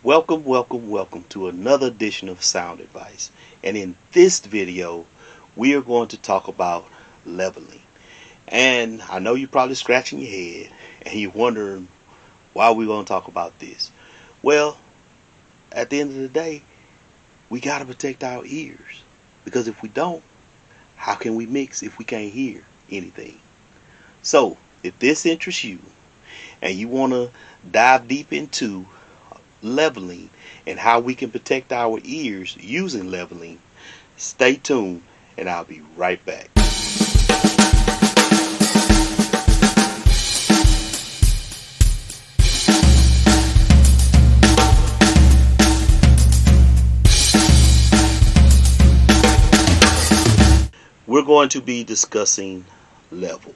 Welcome to another edition of Sound Advice. And in this video, we are going to talk about leveling. And I know you're probably scratching your head and you're wondering why we're going to talk about this. Well, at the end of the day, we got to protect our ears. Because if we don't, how can we mix if we can't hear anything? So, if this interests you and you want to dive deep into leveling and how we can protect our ears using leveling, stay tuned and I'll be right back. We're going to be discussing level.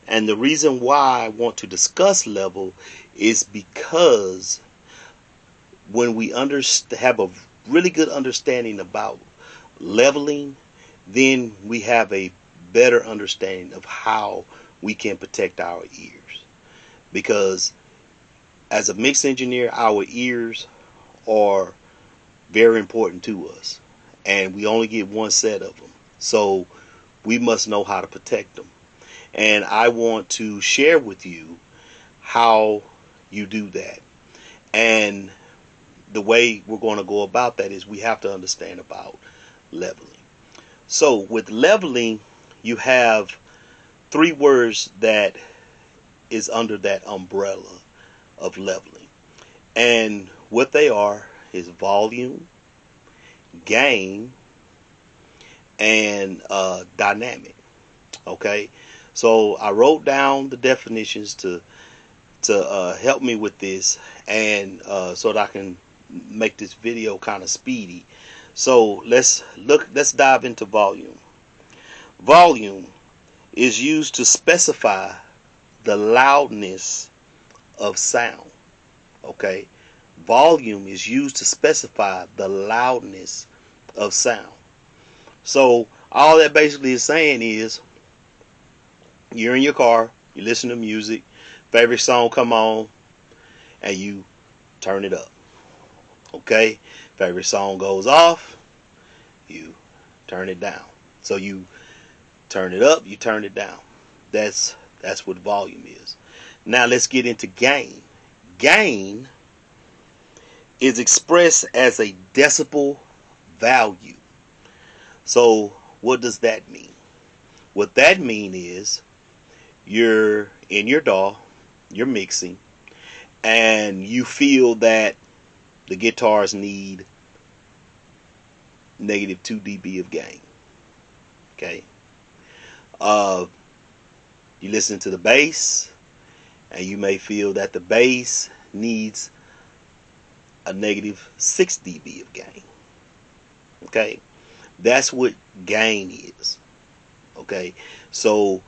And the reason why I want to discuss level is because when we have a really good understanding about leveling, then we have a better understanding of how we can protect our ears. Because as a mix engineer, our ears are very important to us. And we only get one set of them. So we must know how to protect them. And I want to share with you how you do that. And the way we're going to go about that is we have to understand about leveling. So with leveling, you have three words that is under that umbrella of leveling. And what they are is volume, gain, and dynamic. Okay, so I wrote down the definitions to help me with this, and so that I can make this video kind of speedy. So let's dive into volume. Volume is used to specify the loudness of sound. Okay, volume is used to specify the loudness of sound. So all that basically is saying is you're in your car, you listen to music, favorite song come on, and you turn it up. Okay, favorite song goes off, you turn it down. So you turn it up, you turn it down. That's what volume is. Now let's get into gain. Gain is expressed as a decibel value. So what does that mean? What that means is you're in your DAW, you're mixing, and you feel that the guitars need negative 2 dB of gain. Okay. You listen to the bass, and you may feel that the bass needs a negative 6 dB of gain. Okay. That's what gain is. Okay. So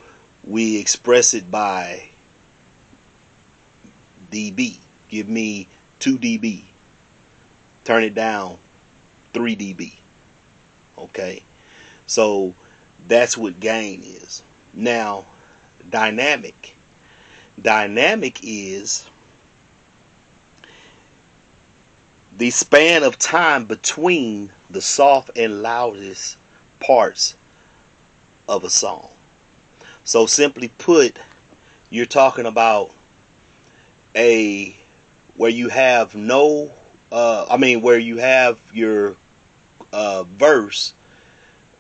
we express it by dB. Give me 2 dB. Turn it down 3 dB. Okay. So that's what gain is. Now, dynamic. Dynamic is the span of time between the soft and loudest parts of a song. So simply put, you're talking about where you have where you have your verse,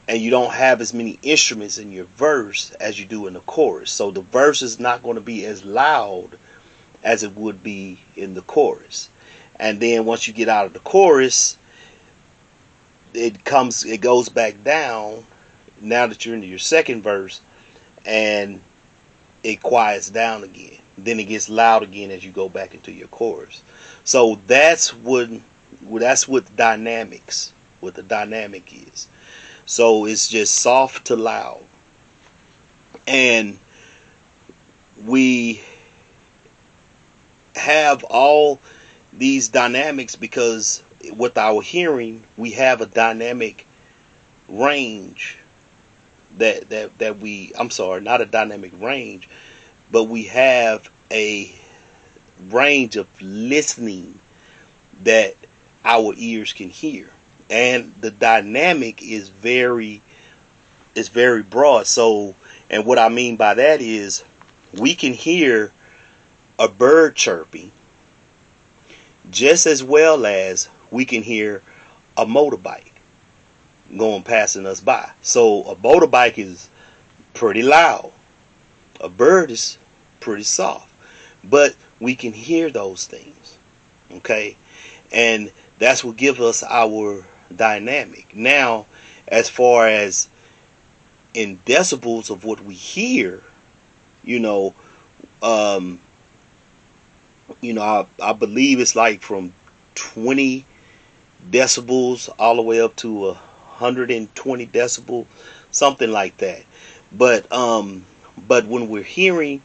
and you don't have as many instruments in your verse as you do in the chorus. So the verse is not going to be as loud as it would be in the chorus. And then once you get out of the chorus, it goes back down now that you're into your second verse, and it quiets down again. Then it gets loud again as you go back into your chorus. So that's what dynamics, what the dynamic is. So it's just soft to loud. And we have all these dynamics because with our hearing, we have a dynamic range not a dynamic range, but we have a range of listening that our ears can hear. And the dynamic is very broad. So, and what I mean by that is we can hear a bird chirping just as well as we can hear a motorbike going passing us by. So a motorbike is pretty loud. A bird is pretty soft. But we can hear those things. Okay? And that's what gives us our dynamic. Now, as far as in decibels of what we hear, you know, I believe it's like from 20 decibels all the way up to 120 decibel, something like that. But when we're hearing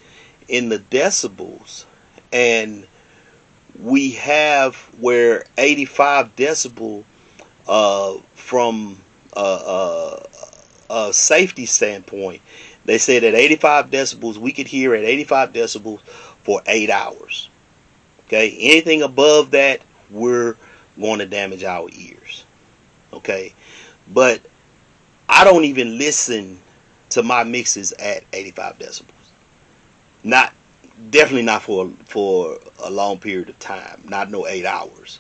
in the decibels, and we have where 85 decibel from a safety standpoint, they said at 85 decibels we could hear at 85 decibels for 8 hours. Okay, anything above that, we're going to damage our ears. Okay, but I don't even listen to my mixes at 85 decibels. Not Definitely not for a long period of time. Not no 8 hours.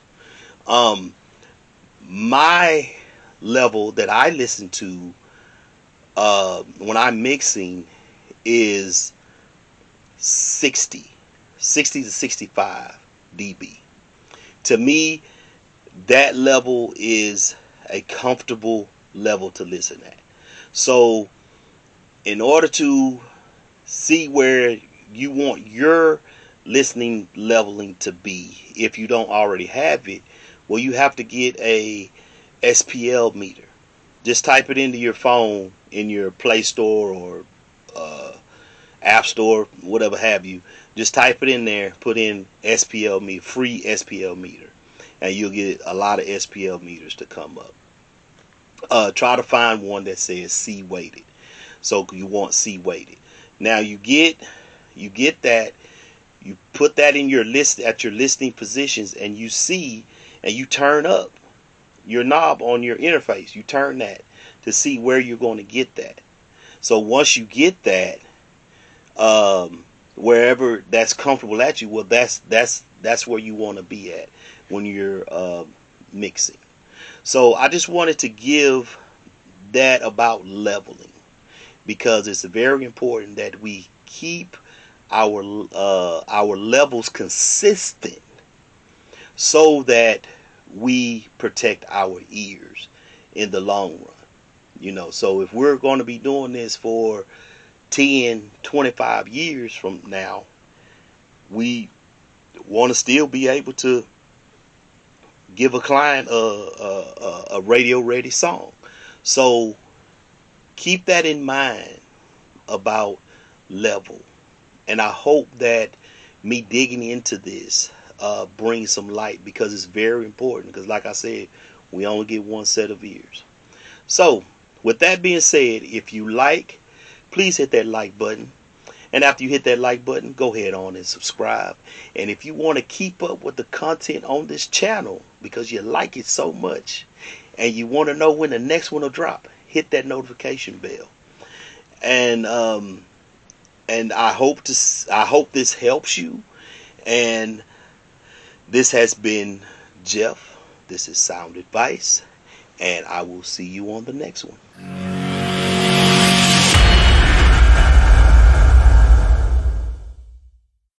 My level that I listen to when I'm mixing is 60 to 65 dB. To me, that level is a comfortable level to listen at. So in order to see where you want your listening leveling to be, if you don't already have it, well, you have to get a SPL meter. Just type it into your phone in your Play Store or App Store, whatever have you. Just type it in there, put in SPL meter, free SPL meter, and you'll get a lot of SPL meters to come up. Try to find one that says C weighted. So you want C weighted. Now you get that, you put that in your list at your listening positions, and you see, and you turn up your knob on your interface. You turn that to see where you're going to get that. So once you get that, wherever that's comfortable at you, well, that's where you want to be at when you're mixing. So I just wanted to give that about leveling, because it's very important that we keep our levels consistent so that we protect our ears in the long run. So if we're going to be doing this for 10, 25 years from now, we want to still be able to give a client a radio ready song. So keep that in mind about level. And I hope that me digging into this brings some light, because it's very important, because like I said, we only get one set of ears. So with that being said, if you like, please hit that like button. And after you hit that like button, go ahead on and subscribe. And if you want to keep up with the content on this channel because you like it so much and you want to know when the next one will drop, hit that notification bell. And I hope this helps you. And this has been Jeff. This is Sound Advice, and I will see you on the next one.